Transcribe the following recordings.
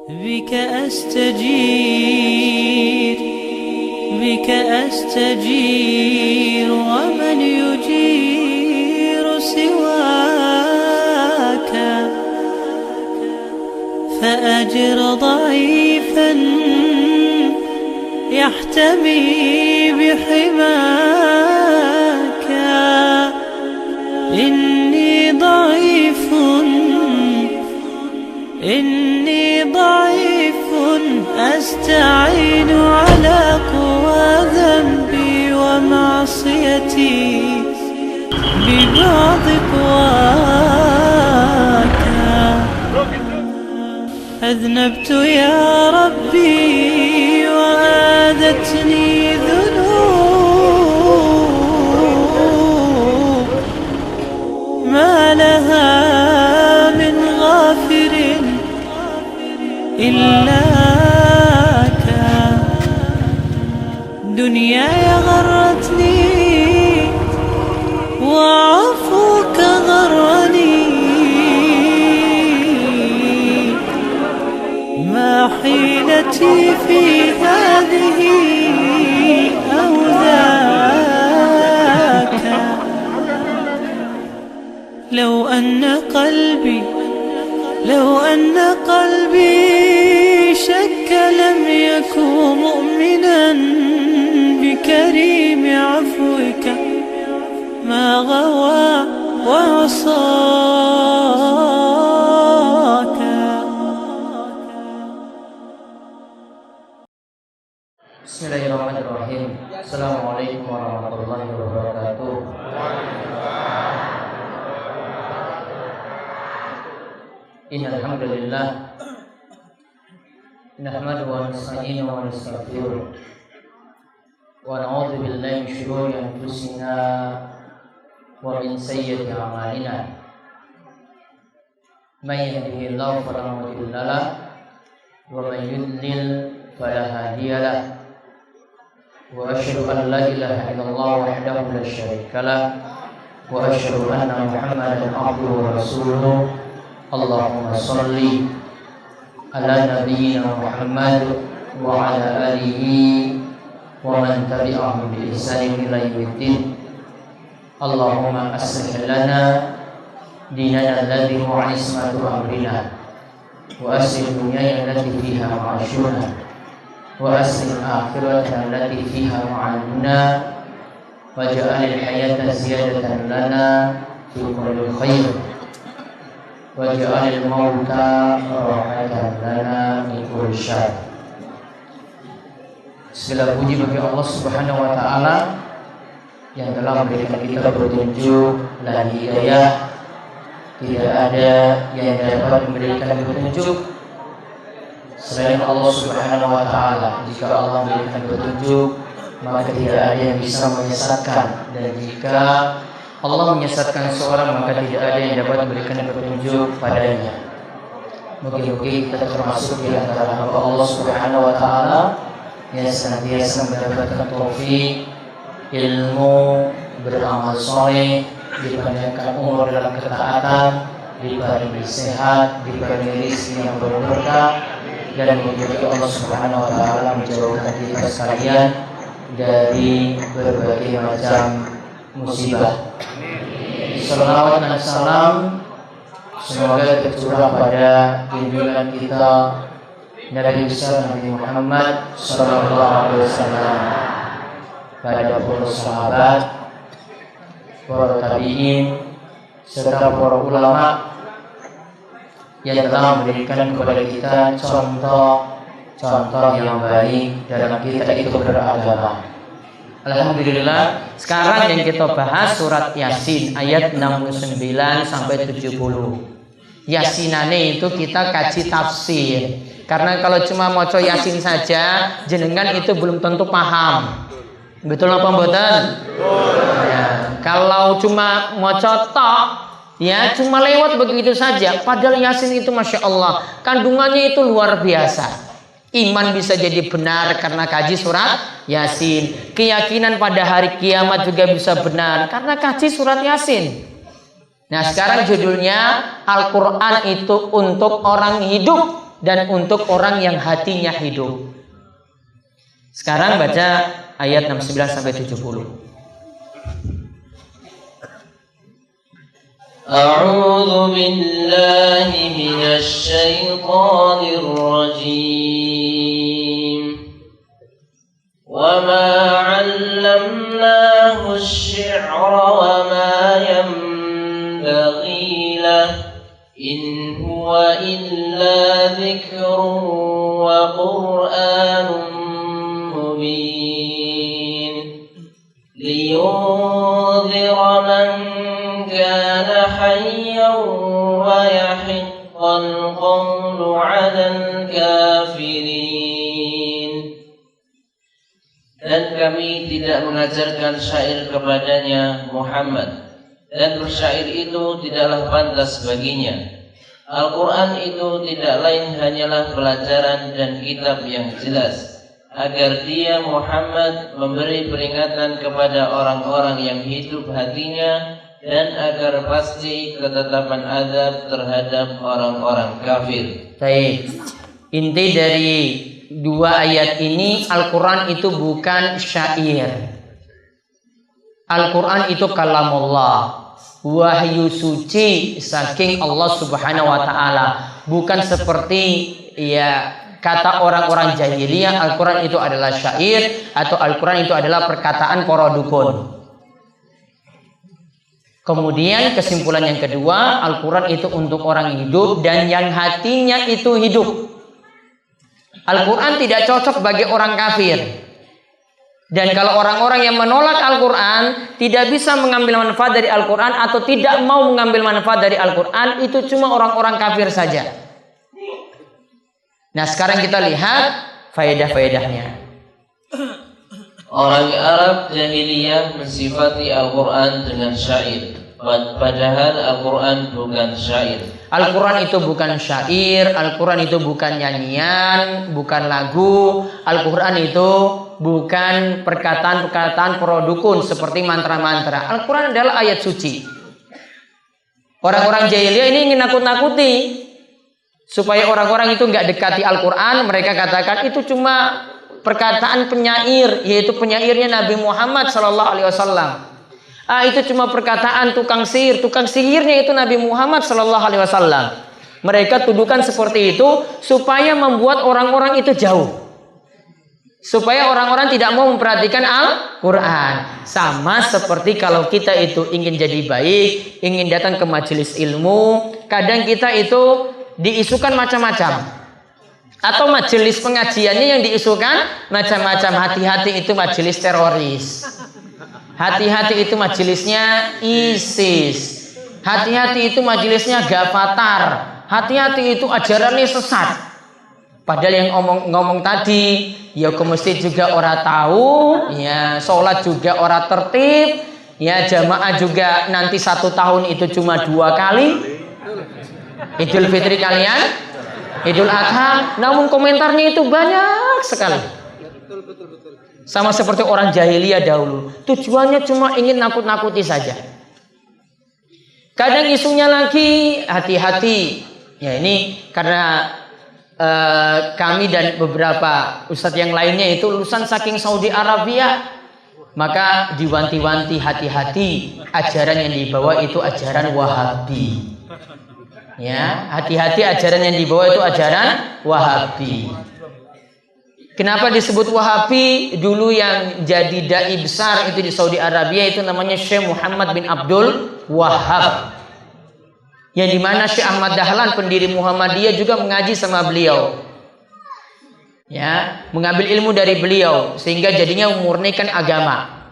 بك أستجير بك أستجير ومن يجير سواك فأجر ضعيفا يحتمي بحماك إني ضعيف أستعين على قوى ذنبي ومعصيتي ببعض قواك أذنبت يا ربي وآذتني ذنوب ما لها من غافر إلاك دنياي غرتني وعفوك غرني ما حيلتي في هذه أو ذاك لو أن قلبي شك لم يكن مؤمنا بكريم عفوك ما غوى وعصاك. Bismillahirrahmanirrahim. Assalamualaikum warahmatullahi wabarakatuh. Innal hamdalillah nahmaduhu wa nasta'inuhu wa nastaghfiruh wa na'udzu billahi min shururi anfusina wa min sayyiati a'malina. May yahdihillahu fala mudilla lahu wa may yudlil fala hadiya lahu. Wa asyhadu an la ilaha illallah wahdahu la syarika lahu wa asyhadu anna Muhammadan abduhu wa rasuluh. Allahumma salli ala nabiyyina Muhammad wa ala alihi wa man tabi'ahum bi ihsanin ila yaumiddin. Allahumma aslih lana dinana alladhi huwa ismatu amrina wa aslih dunyana allati fiha ma'ashuna wa aslih akhiratana allati fiha ma'aduna waj'alil hayata ziyadatan lana fi kulli khair waj'alil mauta rahatan lana min kulli syarr. Segala puji bagi Allah Subhanahu wa taala yang telah memberikan kita petunjuk dan hidayah. Tidak ada yang dapat memberikan petunjuk selain Allah Subhanahu wa taala. Jika Allah memberikan petunjuk, maka tidak ada yang bisa menyesatkan, dan jika Allah menyesatkan seorang, maka tidak ada yang dapat memberikan petunjuk padanya. Mungkin kita termasuk di antara hamba Allah Subhanahu wa taala yang senantiasa mendapatkan taufik, ilmu, beramal soleh, dipanjangkan umur dalam ketaatan, diberi sehat, diberi rezeki yang berberkah, dan menjadi Allah Subhanahu wa taala menjauhkan kita sekalian dari berbagai macam musibah. Salawat dan salam semoga tercurah pada junjungan kita Nabi besar Nabi Muhammad sallallahu alaihi wasallam, pada para sahabat, para tabi'in, serta para ulama yang telah memberikan kepada kita contoh yang baik dalam kita itu beragama. Alhamdulillah, sekarang yang kita bahas surat Yasin ayat 69 sampai 70. Yasinane itu kita kaji tafsir. Karena kalau cuma maca Yasin saja, jenengan itu belum tentu paham. Betul apa mboten? Ya, kalau cuma maca tok, ya cuma lewat begitu saja. Padahal Yasin itu Masya Allah, kandungannya itu luar biasa. Iman bisa jadi benar karena kaji surat Yasin. Keyakinan pada hari kiamat juga bisa benar karena kaji surat Yasin. Nah, sekarang judulnya Al-Quran itu untuk orang hidup dan untuk orang yang hatinya hidup. Sekarang baca ayat 69 sampai 70. أعوذ بالله من الشيطان الرجيم وما علمناه الشعر وما ينبغي له إن هو إلا ذكر وقرآن مبين لينذر من كان حيا ويحق القول على الكافرين. Dan kami tidak mengajarkan syair kepadanya Muhammad, dan bersyair itu tidaklah pantas baginya. Al-Quran itu tidak lain hanyalah pelajaran dan kitab yang jelas, agar dia Muhammad memberi peringatan kepada orang-orang yang hidup hatinya, dan agar pasti ketetapan azab terhadap orang-orang kafir. Baik. Inti dari dua ayat ini, Al-Quran itu bukan syair. Al-Quran itu kalamullah, wahyu suci saking Allah Subhanahu wa taala. Bukan seperti kata orang-orang jahiliyah Al-Quran itu adalah syair atau Al-Quran itu adalah perkataan para dukun. Kemudian kesimpulan yang kedua, Al-Quran itu untuk orang hidup dan yang hatinya itu hidup. Al-Quran tidak cocok bagi orang kafir. Dan kalau orang-orang yang menolak Al-Quran tidak bisa mengambil manfaat dari Al-Quran atau tidak mau mengambil manfaat dari Al-Quran, itu cuma orang-orang kafir saja. Nah, sekarang kita lihat faedah-faedahnya. Orang Arab jahiliyah mensifati Al-Quran dengan syair, padahal Al-Quran bukan syair. Al-Quran itu bukan syair, Al-Quran itu bukan nyanyian, bukan lagu. Al-Quran itu bukan perkataan-perkataan produkun seperti mantra-mantra. Al-Quran adalah ayat suci. Orang-orang jahiliyah ini ingin nakut-nakuti supaya orang-orang itu nggak dekati Al-Quran. Mereka katakan itu cuma perkataan penyair, yaitu penyairnya Nabi Muhammad SAW. Itu cuma perkataan tukang sihirnya itu Nabi Muhammad SAW. Mereka tuduhkan seperti itu supaya membuat orang-orang itu jauh, supaya orang-orang tidak mau memperhatikan Al-Quran. Sama seperti kalau kita itu ingin jadi baik, ingin datang ke majelis ilmu, kadang kita itu diisukan macam-macam. Atau majelis pengajiannya yang diisukan macam-macam. Hati-hati itu majelis teroris. Hati-hati itu majelisnya ISIS. Hati-hati itu majelisnya Gavatar. Hati-hati itu ajarannya sesat. Padahal yang ngomong tadi, ya ke masjid juga orang tahu, ya sholat juga orang tertib, ya jamaah juga nanti 1 tahun itu cuma 2 kali. Idul Fitri kalian, Idul Adha, namun komentarnya itu banyak sekali. Sama seperti orang jahiliyah dahulu, tujuannya cuma ingin nakut-nakuti saja. Kadang isunya lagi hati-hati. Ya ini karena kami dan beberapa ustadz yang lainnya itu lulusan saking Saudi Arabia, maka diwanti-wanti hati-hati, ajaran yang dibawa itu ajaran Wahabi. Ya, hati-hati ajaran yang dibawa itu ajaran Wahabi. Kenapa disebut Wahabi? Dulu yang jadi dai besar itu di Saudi Arabia itu namanya Syekh Muhammad bin Abdul Wahhab. Yang dimana Syekh Ahmad Dahlan pendiri Muhammadiyah juga mengaji sama beliau. Ya, mengambil ilmu dari beliau sehingga jadinya memurnikan agama.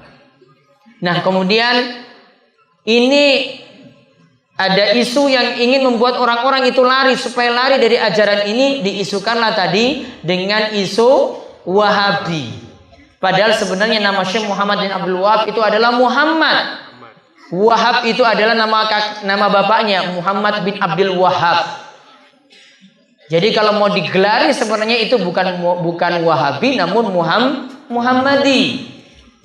Nah, kemudian ini ada isu yang ingin membuat orang-orang itu lari, supaya lari dari ajaran ini diisukanlah tadi dengan isu Wahabi. Padahal sebenarnya nama Syekh Muhammad bin Abdul Wahab itu adalah Muhammad. Wahab itu adalah nama bapaknya, Muhammad bin Abdul Wahab. Jadi kalau mau digelari sebenarnya itu bukan Wahabi namun Muhammadi.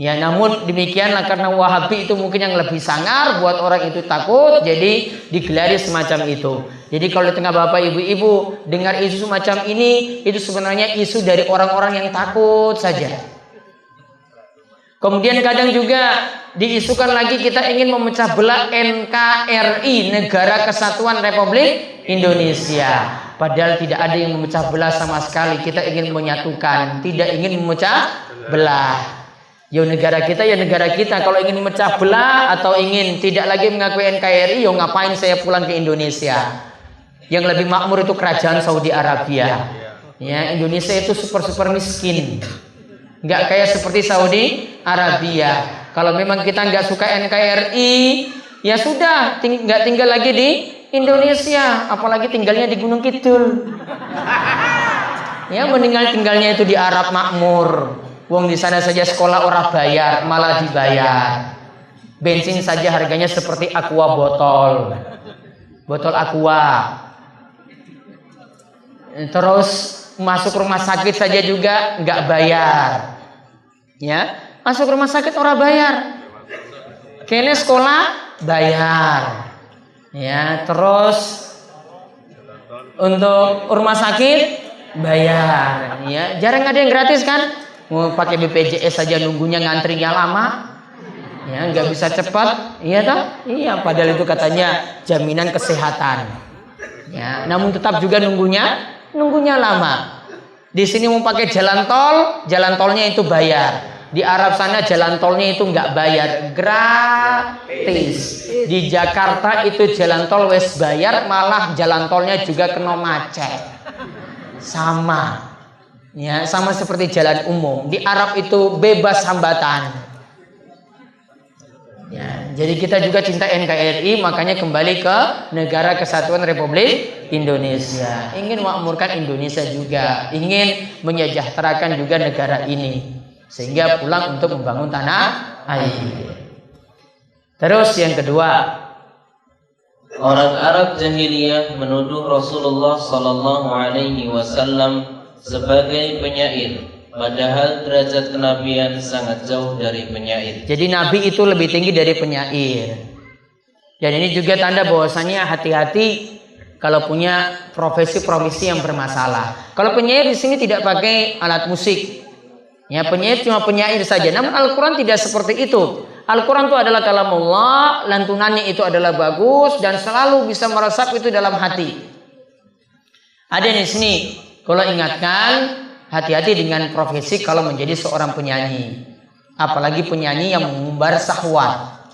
Ya, namun demikianlah karena Wahabi itu mungkin yang lebih sangar buat orang itu takut, jadi digelari semacam itu. Jadi kalau di tengah Bapak Ibu-ibu dengar isu semacam ini, itu sebenarnya isu dari orang-orang yang takut saja. Kemudian kadang juga diisukan lagi kita ingin memecah belah NKRI, Negara Kesatuan Republik Indonesia. Padahal tidak ada yang memecah belah sama sekali. Kita ingin menyatukan, tidak ingin memecah belah. Ya negara kita ya negara kita. Kalau ingin memecah belah atau ingin tidak lagi mengakui NKRI, ya ngapain saya pulang ke Indonesia? Yang lebih makmur itu kerajaan Saudi Arabia. Ya, Indonesia itu super miskin. Nggak kayak seperti Saudi Arabia. Kalau memang kita nggak suka NKRI, ya sudah, nggak tinggal lagi di Indonesia, apalagi tinggalnya di Gunung Kidul. Ya, mendingan tinggalnya itu di Arab makmur. Wong di sana saja sekolah orang bayar, malah dibayar. Bensin saja harganya seperti aqua botol aqua. Terus masuk rumah sakit saja juga nggak bayar. Ya, masuk rumah sakit orang bayar. Kene sekolah bayar. Ya, terus untuk rumah sakit bayar. Ya, jarang ada yang gratis kan? Mau pakai BPJS saja nunggunya ngantrinya lama, ya nggak bisa cepat, iya tak? Iya, padahal itu katanya jaminan kesehatan. Ya, namun tetap juga nunggunya lama. Di sini mau pakai jalan tolnya itu bayar. Di Arab sana jalan tolnya itu nggak bayar, gratis. Di Jakarta itu jalan tol wes bayar, malah jalan tolnya juga kena macet. Sama. Ya, sama seperti jalan umum. Di Arab itu bebas hambatan. Ya, jadi kita juga cinta NKRI, makanya kembali ke Negara Kesatuan Republik Indonesia. Ingin memakmurkan Indonesia juga, ingin menyejahterakan juga negara ini, sehingga pulang untuk membangun tanah air. Terus yang kedua, orang Arab jahiliyah menuduh Rasulullah sallallahu alaihi wasallam sebagai penyair, padahal derajat kenabian sangat jauh dari penyair. Jadi Nabi itu lebih tinggi dari penyair. Dan ini juga tanda bahwasanya hati-hati kalau punya profesi yang bermasalah. Kalau penyair di sini tidak pakai alat musik. Ya, penyair cuma penyair saja. Namun Al-Quran tidak seperti itu. Al-Quran itu adalah kalamullah, lantunannya itu adalah bagus dan selalu bisa meresap itu dalam hati. Ada di sini. Kalau ingatkan, hati-hati dengan profesi kalau menjadi seorang penyanyi. Apalagi penyanyi yang mengumbar syahwat.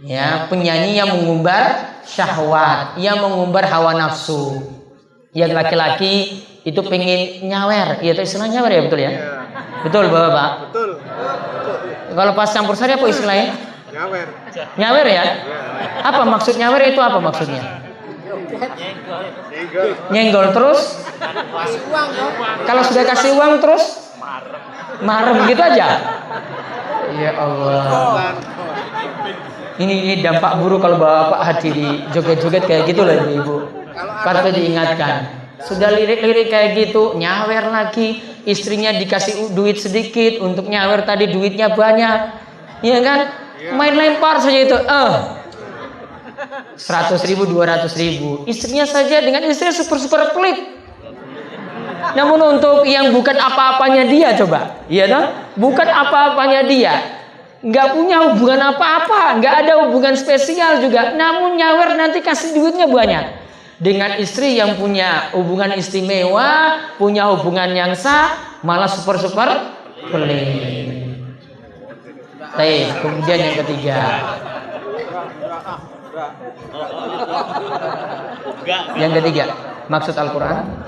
Ya, penyanyi yang mengumbar syahwat, yang mengumbar hawa nafsu. Yang laki-laki itu pengen nyawer. Iya, itu istilah nyawer ya, betul ya? Betul, Bapak? Betul. Kalau pas campur sari apa istilahnya? Nyawer. Nyawer ya? Apa maksud nyawer itu apa maksudnya? Nyenggol terus. Kalau sudah kasih uang terus marem gitu aja. Ya Allah. Ini dampak buruk kalau bapak hadiri joget-joget kayak gitu lah ibu. Patut diingatkan. Sudah lirik-lirik kayak gitu, nyawer lagi, istrinya dikasih duit sedikit untuk nyawer tadi duitnya banyak, iya kan? Main lempar saja itu, 100.000, 200.000. Istrinya saja dengan istri super pelit. Namun untuk yang bukan apa-apanya dia coba, iya kan? Bukan apa-apanya dia, nggak punya hubungan apa-apa, nggak ada hubungan spesial juga. Namun nyawer nanti kasih duitnya banyak. Dengan istri yang punya hubungan istimewa, punya hubungan yang sah, malah super pelit. Baik, kemudian yang ketiga. Yang ketiga, maksud Al-Quran?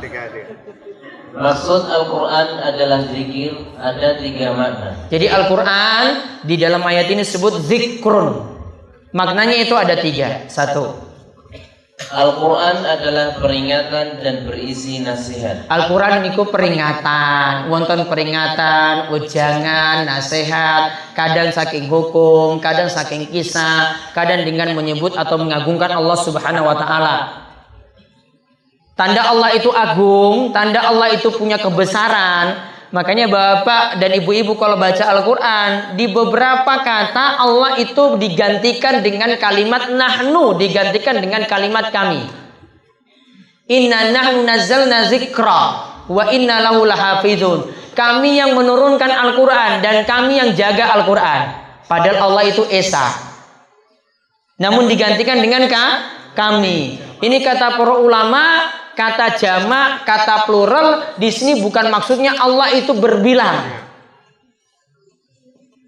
Maksud Al-Quran adalah zikir, ada 3 makna. Jadi Al-Quran di dalam ayat ini disebut zikrun. Maknanya itu ada 3. 1. Al-Quran adalah peringatan dan berisi nasihat. Al-Quran niku peringatan, wonten peringatan, ujangan, nasihat, kadang saking hukum, kadang saking kisah, kadang dengan menyebut atau mengagungkan Allah Subhanahu wa taala. Tanda Allah itu agung, tanda Allah itu punya kebesaran. Makanya bapak dan ibu-ibu kalau baca Al-Quran, di beberapa kata Allah itu digantikan dengan kalimat nahnu, digantikan dengan kalimat kami. Inna nahnu nazzalna zikra wa inna lahu lahafizun. Kami yang menurunkan Al-Quran dan kami yang jaga Al-Quran. Padahal Allah itu Esa. Namun digantikan dengan kami. Ini kata para ulama, kata jamak, kata plural di sini bukan maksudnya Allah itu berbilang.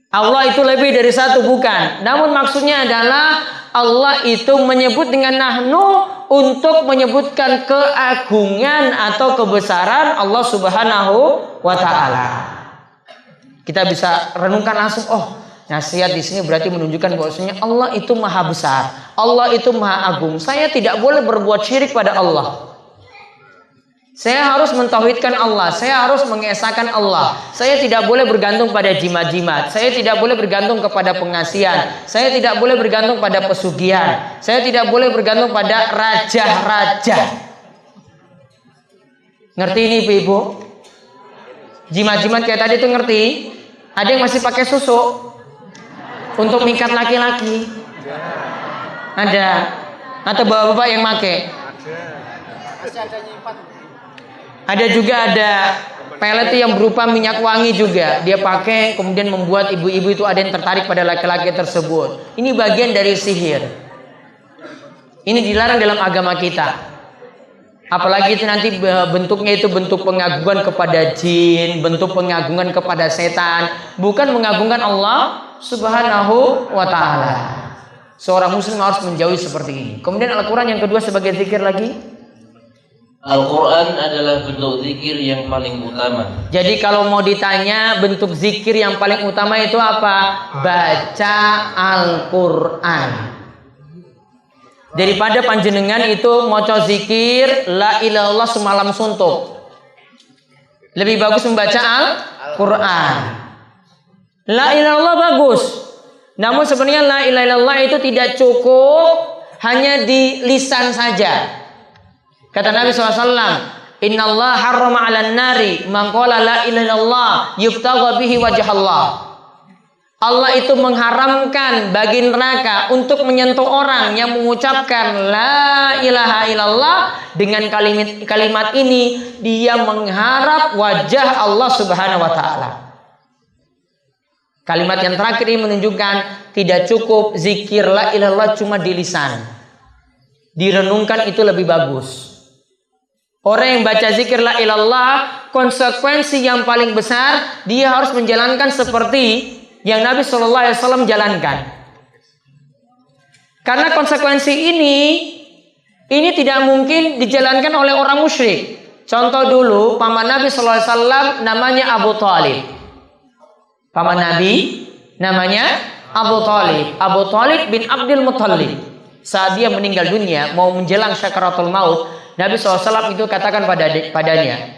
Allah itu lebih dari satu, bukan. Namun maksudnya adalah Allah itu menyebut dengan nahnu untuk menyebutkan keagungan atau kebesaran Allah Subhanahu wa taala. Kita bisa renungkan langsung, oh, nasihat di sini berarti menunjukkan bahwasanya Allah itu maha besar, Allah itu maha agung. Saya tidak boleh berbuat syirik pada Allah. Saya harus mentauhidkan Allah, saya harus mengesahkan Allah. Saya tidak boleh bergantung pada jimat-jimat. Saya tidak boleh bergantung kepada pengasihan. Saya tidak boleh bergantung pada pesugihan. Saya tidak boleh bergantung pada raja-raja. Ngerti ini Ibu? Jimat-jimat kayak tadi itu ngerti? Ada yang masih pakai susuk untuk mikat laki-laki? Ada. Atau bapak-bapak yang pakai? Ada juga ada pelet yang berupa minyak wangi juga. Dia pakai kemudian membuat ibu-ibu itu ada yang tertarik pada laki-laki tersebut. Ini bagian dari sihir. Ini dilarang dalam agama kita. Apalagi itu nanti bentuknya itu bentuk pengagungan kepada jin, bentuk pengagungan kepada setan, bukan mengagungkan Allah Subhanahu wa taala. Seorang muslim harus menjauhi seperti ini. Kemudian Al-Quran yang kedua sebagai zikir lagi. Al-Quran adalah bentuk zikir yang paling utama. Jadi kalau mau ditanya bentuk zikir yang paling utama itu apa? Baca Al-Quran. Daripada panjenengan itu moco zikir la ilaha illallah semalam suntuk, lebih bagus membaca Al-Quran. La ilaha illallah bagus, namun sebenarnya la ilaha illallah itu tidak cukup hanya di lisan saja. Kata Nabi SAW, Inna Allah harrama 'alan nari man qala la ilaha illallah yubtagha bihi wajh Allah. Allah itu mengharamkan bagi neraka untuk menyentuh orang yang mengucapkan la ilaha illallah. Dengan kalimat ini dia mengharap wajah Allah Subhanahu wa taala. Kalimat yang terakhir ini menunjukkan tidak cukup zikir la ilaha illallah cuma di lisan. Direnungkan itu lebih bagus. Orang yang baca zikir la ilallah, konsekuensi yang paling besar, dia harus menjalankan seperti yang Nabi SAW jalankan. Karena konsekuensi ini tidak mungkin dijalankan oleh orang musyrik. Contoh dulu, paman Nabi SAW namanya Abu Thalib. Paman Nabi namanya Abu Thalib. Abu Thalib bin Abdul Muttalib. Saat dia meninggal dunia, mau menjelang syakaratul maut, Nabi SAW itu katakan padanya,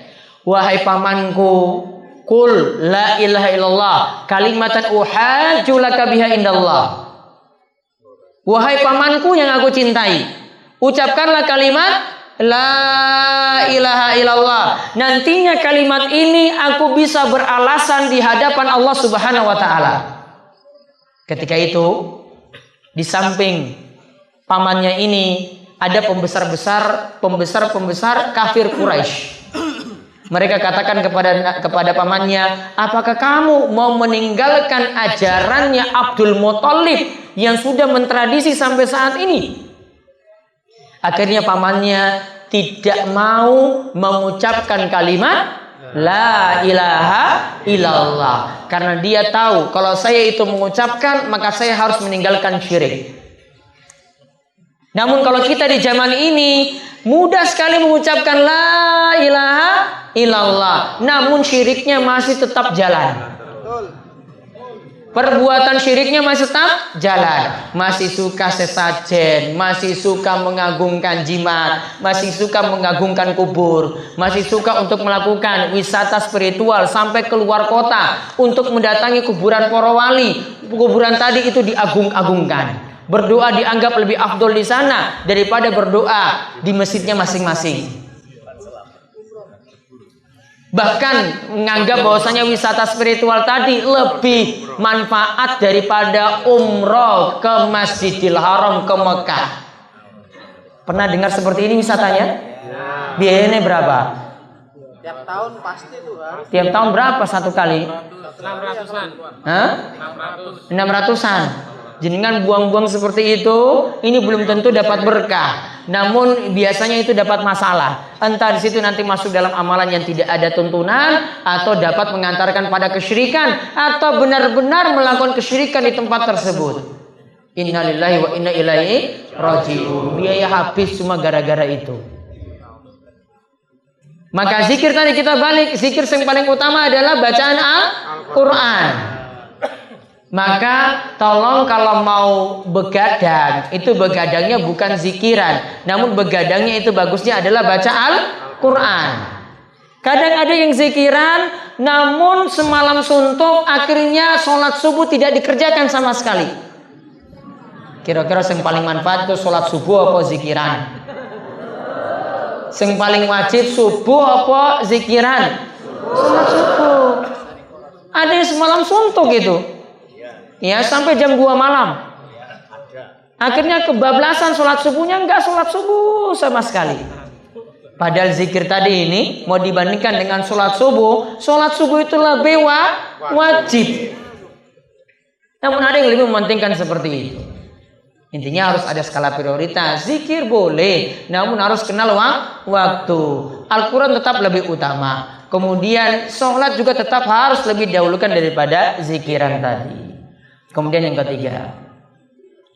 wahai pamanku, kul la ilaha illallah kalimatan uhajju laka biha indallah. Wahai pamanku yang aku cintai, ucapkanlah kalimat la ilaha illallah. Nantinya kalimat ini aku bisa beralasan di hadapan Allah Subhanahu wa taala. Ketika itu, di samping pamannya ini ada pembesar kafir Quraisy. Mereka katakan kepada pamannya, apakah kamu mau meninggalkan ajarannya Abdul Muttalib yang sudah mentradisi sampai saat ini? Akhirnya pamannya tidak mau mengucapkan kalimat la ilaha illallah, karena dia tahu kalau saya itu mengucapkan maka saya harus meninggalkan syirik. Namun kalau kita di zaman ini mudah sekali mengucapkan la ilaha illallah, namun syiriknya masih tetap jalan. Perbuatan syiriknya masih tetap jalan. Masih suka sesajen, masih suka mengagungkan jimat, masih suka mengagungkan kubur, masih suka untuk melakukan wisata spiritual sampai keluar kota untuk mendatangi kuburan para wali. Kuburan tadi itu diagung-agungkan. Berdoa dianggap lebih afdol di sana daripada berdoa di masjidnya masing-masing. Bahkan menganggap bahwasanya wisata spiritual tadi lebih manfaat daripada umroh ke Masjidil Haram ke Mekah. Pernah dengar seperti ini wisatanya? Biayanya berapa? Tiap tahun pasti tuh kan. Tiap tahun berapa satu kali? 600-an. Hah? 600-an. Jenengan buang-buang seperti itu, ini belum tentu dapat berkah. Namun biasanya itu dapat masalah. Entah di situ nanti masuk dalam amalan yang tidak ada tuntunan, atau dapat mengantarkan pada kesyirikan, atau benar-benar melakukan kesyirikan di tempat tersebut. Innalillahi wa inna ilaihi raji'un. Biaya habis cuma gara-gara itu. Maka zikir tadi kita balik, zikir yang paling utama adalah bacaan Al-Quran. Maka tolong kalau mau begadang, itu begadangnya bukan zikiran, namun begadangnya itu bagusnya adalah baca Al-Quran. Kadang ada yang zikiran, namun semalam suntuk, akhirnya sholat subuh tidak dikerjakan sama sekali. Kira-kira yang paling manfaat itu sholat subuh apa zikiran? Yang paling wajib subuh apa zikiran? Sholat subuh. Ada yang semalam suntuk itu. Ya, sampai jam 2 malam. Akhirnya kebablasan sholat subuhnya, enggak sholat subuh sama sekali. Padahal zikir tadi ini mau dibandingkan dengan sholat subuh itu lebih wajib. Namun ada yang lebih mementingkan seperti itu. Intinya harus ada skala prioritas. Zikir boleh, namun harus kenal waktu. Al-Quran tetap lebih utama. Kemudian sholat juga tetap harus lebih dahulukan daripada zikiran tadi. Kemudian yang ketiga,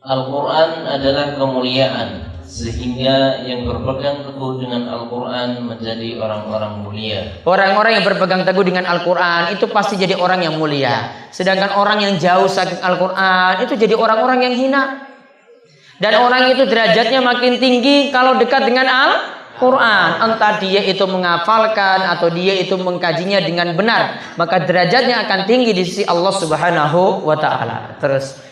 Al-Quran adalah kemuliaan, sehingga yang berpegang teguh dengan Al-Quran menjadi orang-orang mulia. Orang-orang yang berpegang teguh dengan Al-Quran itu pasti jadi orang yang mulia. Sedangkan orang yang jauh saking Al-Quran itu jadi orang-orang yang hina. Dan orang itu derajatnya makin tinggi kalau dekat dengan Al-Quran. Entah dia itu menghafalkan atau dia itu mengkajinya dengan benar, maka derajatnya akan tinggi di sisi Allah Subhanahu wa Ta'ala. Terus,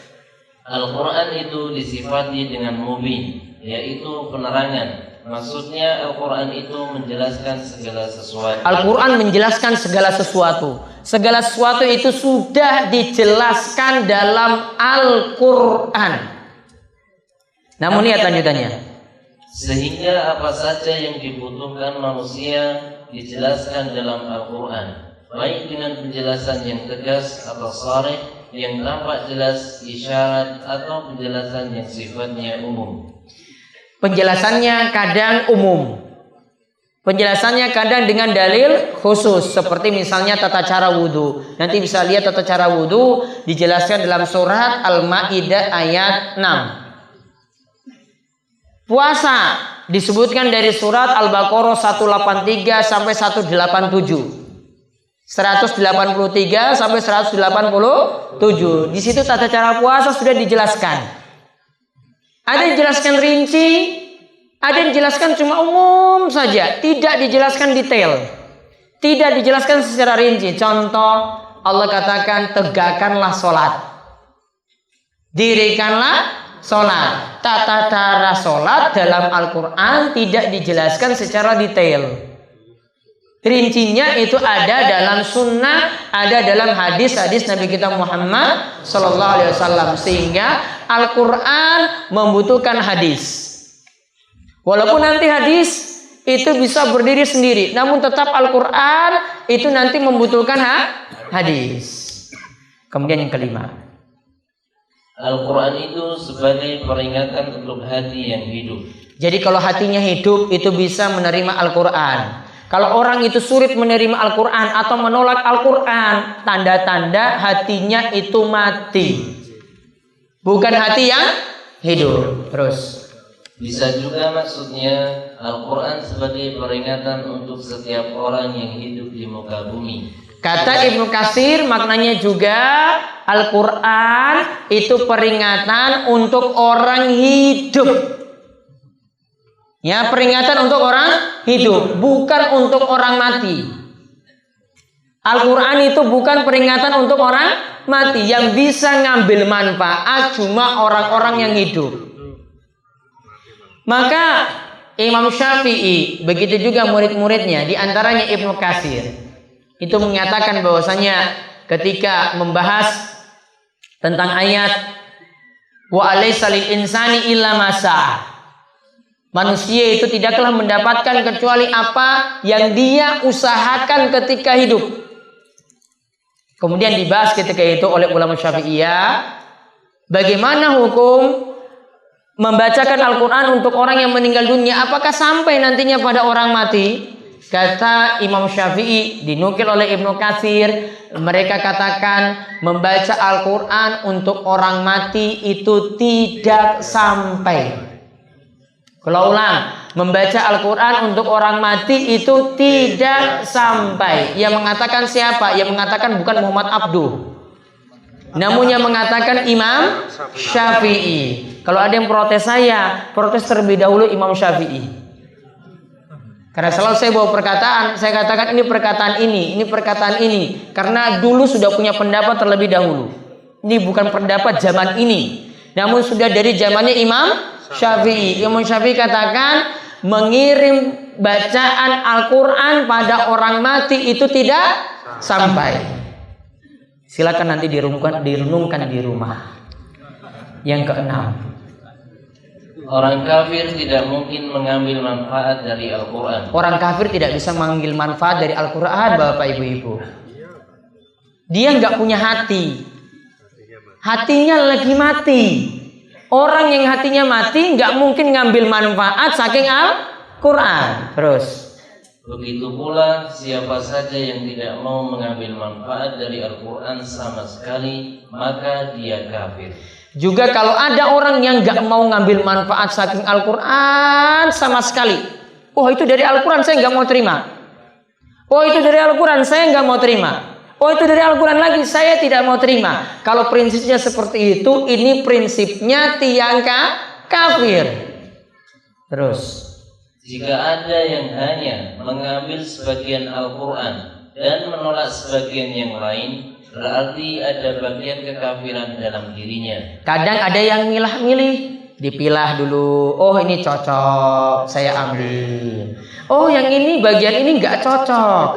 Al-Quran itu disifati dengan mubin, yaitu penerangan. Maksudnya Al-Quran itu menjelaskan segala sesuatu. Al-Quran menjelaskan segala sesuatu. Segala sesuatu itu sudah dijelaskan dalam Al-Quran. Namun lihat lanjutannya. Sehingga apa saja yang dibutuhkan manusia dijelaskan dalam Al-Quran, baik dengan penjelasan yang tegas atau sharih, yang tampak jelas, isyarat, atau penjelasan yang sifatnya umum. Penjelasannya kadang umum, penjelasannya kadang dengan dalil khusus, seperti misalnya tata cara wudhu. Nanti bisa lihat tata cara wudhu dijelaskan dalam surat Al-Ma'idah ayat 6. Puasa disebutkan dari surat Al-Baqarah 183 sampai 187. 183 sampai 187. Di situ tata cara puasa sudah dijelaskan. Ada yang dijelaskan rinci, ada yang dijelaskan cuma umum saja, tidak dijelaskan detail. Tidak dijelaskan secara rinci. Contoh, Allah katakan tegakkanlah sholat, dirikanlah sholat. Tata cara sholat dalam Al-Quran tidak dijelaskan secara detail. Rincinya itu ada dalam sunnah, ada dalam hadis-hadis Nabi kita Muhammad SAW. Sehingga Al-Quran membutuhkan hadis. Walaupun nanti hadis itu bisa berdiri sendiri, namun tetap Al-Quran itu nanti membutuhkan hadis. Kemudian yang kelima, Al-Quran itu sebagai peringatan untuk hati yang hidup. Jadi kalau hatinya hidup itu bisa menerima Al-Quran. Kalau orang itu sulit menerima Al-Quran atau menolak Al-Quran, tanda-tanda hatinya itu mati. Bukan hati yang hidup. Terus, bisa juga maksudnya Al-Quran sebagai peringatan untuk setiap orang yang hidup di muka bumi. kata Ibnu Katsir, maknanya juga Al-Quran itu peringatan untuk orang hidup. Ya, peringatan untuk orang hidup, bukan untuk orang mati. Al-Quran itu bukan peringatan untuk orang mati. Yang bisa ngambil manfaat cuma orang-orang yang hidup. Maka Imam Syafi'i, begitu juga murid-muridnya, di antaranya Ibnu Katsir, itu menyatakan bahwasanya ketika membahas tentang ayat wa alaysa lil insani illa ma sa'a, manusia itu tidaklah mendapatkan kecuali apa yang dia usahakan ketika hidup. Kemudian dibahas ketika itu oleh ulama Syafi'iyah, bagaimana hukum membacakan Al-Quran untuk orang yang meninggal dunia, apakah sampai nantinya pada orang mati? Kata Imam Syafi'i, dinukil oleh Ibnu Katsir, mereka katakan membaca Al-Quran untuk orang mati itu tidak sampai. Kalau ulang, membaca Al-Quran untuk orang mati itu tidak sampai. Yang mengatakan siapa? Yang mengatakan bukan Muhammad Abduh, namun yang mengatakan Imam Syafi'i. Kalau ada yang protes saya, protes terlebih dahulu Imam Syafi'i. Karena selalu saya bawa perkataan, saya katakan ini perkataan ini. Karena dulu sudah punya pendapat terlebih dahulu. Ini bukan pendapat zaman ini, namun sudah dari zamannya Imam Syafi'i. Imam Syafi'i katakan mengirim bacaan Al-Quran pada orang mati itu tidak sampai. Silakan nanti direnungkan di rumah. Yang keenam, orang kafir tidak mungkin mengambil manfaat dari Al-Quran. Orang kafir tidak bisa mengambil manfaat dari Al-Quran, Bapak Ibu-Ibu. Dia nggak punya hati. Hatinya lagi mati. Orang yang hatinya mati nggak mungkin ngambil manfaat saking Al-Quran. Terus. Begitu pula siapa saja yang tidak mau mengambil manfaat dari Al-Quran sama sekali, maka dia kafir. Juga kalau ada orang yang gak mau ngambil manfaat saking Al-Quran sama sekali, oh itu dari Al-Quran saya gak mau terima, oh itu dari Al-Quran saya gak mau terima, oh itu dari Al-Quran lagi saya tidak mau terima. Kalau prinsipnya seperti itu, ini prinsipnya tiang kafir. Terus, jika ada yang hanya mengambil sebagian Al-Quran dan menolak sebagian yang lain, berarti ada bagian kekafiran dalam dirinya. Kadang ada yang milah-milih, dipilah dulu. Oh ini cocok, saya ambil. Oh yang ini bagian ini nggak cocok,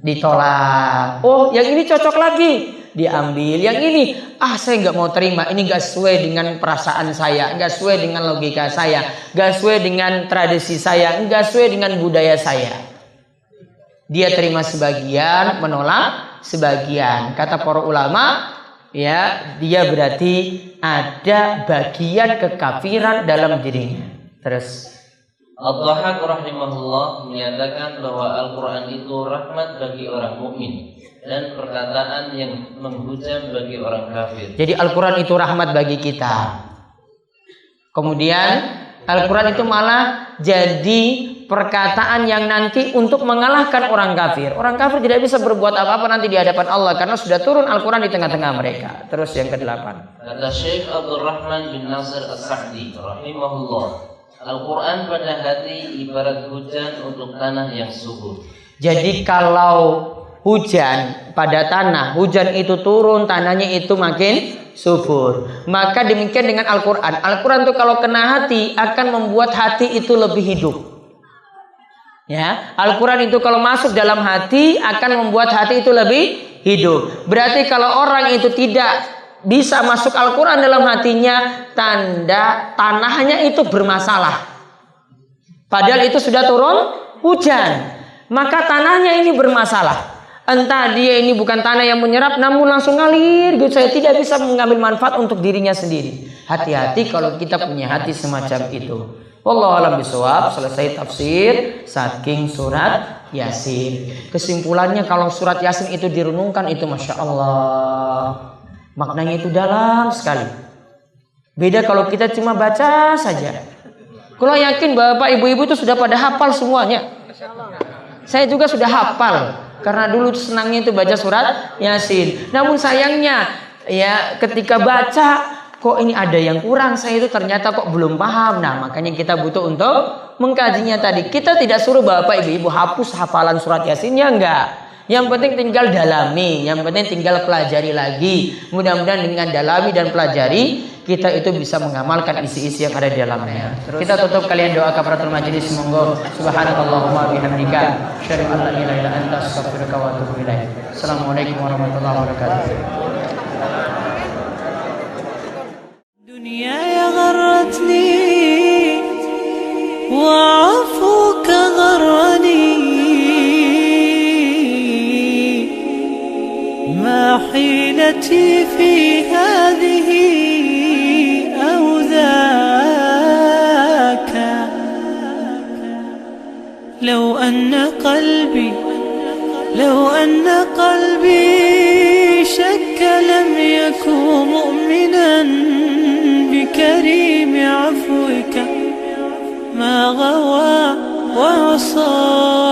ditolak. Oh yang ini cocok lagi, diambil. Yang ini, saya nggak mau terima. Ini nggak sesuai dengan perasaan saya, nggak sesuai dengan logika saya, nggak sesuai dengan tradisi saya, nggak sesuai dengan budaya saya. Dia terima sebagian, menolak sebagian. Kata para ulama, ya, dia berarti ada bagian kekafiran dalam dirinya. Terus Ad-Dhahhak rahimahullah menyatakan bahwa Al-Quran itu rahmat bagi orang mukmin dan perkataan yang menghujam bagi orang kafir. Jadi Al-Quran itu rahmat bagi kita. Kemudian Al-Quran itu malah jadi perkataan yang nanti untuk mengalahkan orang kafir. Orang kafir tidak bisa berbuat apa-apa nanti di hadapan Allah karena sudah turun Al-Quran di tengah-tengah mereka. Terus yang ke-8. Kata Syekh Abdul Rahman bin Nasir As-Sa'di rahimahullah, Al-Quran pada hati ibarat hujan untuk tanah yang subur. Jadi kalau hujan pada tanah, hujan itu turun, tanahnya itu makin subur. Maka demikian dengan Al-Quran. Al-Quran itu kalau kena hati akan membuat hati itu lebih hidup. Ya, Al-Quran itu kalau masuk dalam hati akan membuat hati itu lebih hidup. Berarti kalau orang itu tidak bisa masuk Al-Quran dalam hatinya, tanda tanahnya itu bermasalah. Padahal itu sudah turun hujan, maka tanahnya ini bermasalah. Entah dia ini bukan tanah yang menyerap, namun langsung ngalir gitu. Saya tidak bisa mengambil manfaat untuk dirinya sendiri. Hati-hati kalau kita punya hati semacam itu. Wallahu a'lam bishawab. Selesai tafsir saking surat Yasin. Kesimpulannya kalau surat Yasin itu direnungkan itu Masya Allah, maknanya itu dalam sekali. Beda kalau kita cuma baca saja. Kalau yakin Bapak Ibu-ibu itu sudah pada hafal semuanya. Saya juga sudah hafal karena dulu senangnya itu baca surat Yasin. Namun sayangnya ya ketika baca kok ini ada yang kurang, saya itu ternyata kok belum paham. Nah makanya kita butuh untuk mengkajinya tadi. Kita tidak suruh Bapak Ibu hapus hafalan surat Yasinnya, enggak. Yang penting tinggal dalami, yang penting tinggal pelajari lagi. Mudah-mudahan dengan dalami dan pelajari kita itu bisa mengamalkan isi-isi yang ada di dalamnya. Kita tutup kalian doa kafaratul majelis. Monggo. Subhanallahumma bihamdika asyhadu an la ilaha illa anta astaghfiruka wa atubu ilaik. Assalamualaikum warahmatullahi wabarakatuh. دنياي غرتني وعفوك غرني ما حيلتي في هذه أو ذاك لو أن قلبي شك لم يكن مؤمنا بكريم عفوك ما غوى وعصى